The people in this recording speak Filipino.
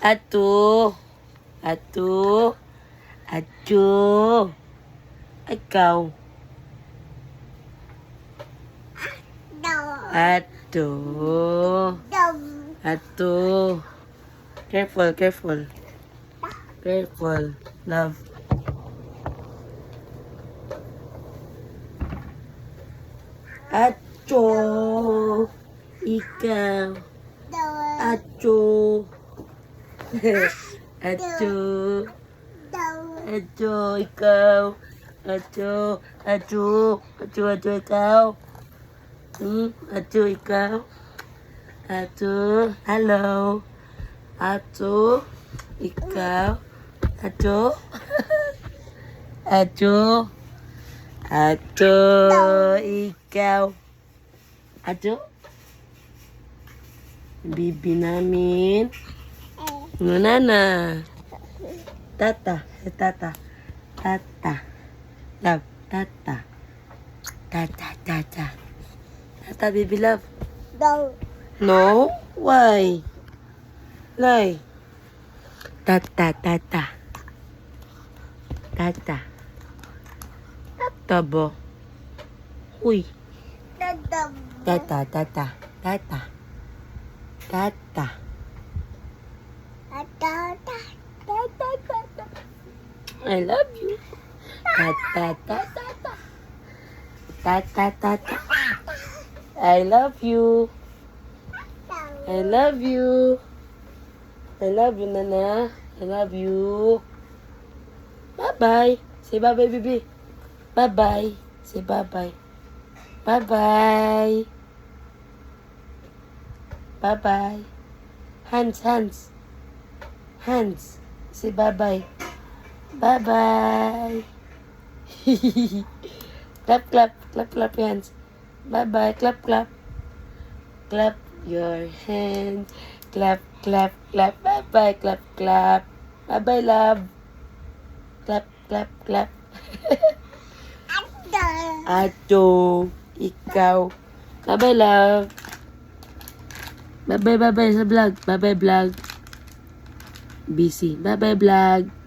Ato. Ato. Ato. Ikaw. Ato. Ato. Careful, careful. Careful. Love. Ato. Ikaw. Ato. Ato. Ato. Ikaw. Ato. Ato. Ato. Ato. Ikaw. Ato. Ikaw. Ato. Hello. Ato. Ikaw. Ato. Ato. Ato. Ikaw. Ato. Bibi namin. Nana. Tata. Tata. Tata. Love. Tata. Tata. Tata. Tata, baby love. No? Why? Why? Tata. Tata. Tata. Tata ba? Uy. Tata. Tata. Tata. Tata. I love you. Tata. Tata. Tata. Tata. I love you. I love you. I love you, Nana. I love you. Bye-bye. Say bye-bye, baby. Bye-bye. Say bye-bye. Bye-bye. Bye-bye. Hands, hands. Hands. Say bye-bye. Bye-bye. Clap, clap. Clap, clap your hands. Bye-bye. Clap, clap. Clap your hands. Clap, clap, clap. Bye-bye. Clap, clap. Bye-bye, love. Clap, clap, clap. Ato. Ikaw. Bye-bye, love. Bye-bye, bye-bye sa vlog. Bye-bye, vlog. Busy. Bye-bye, vlog.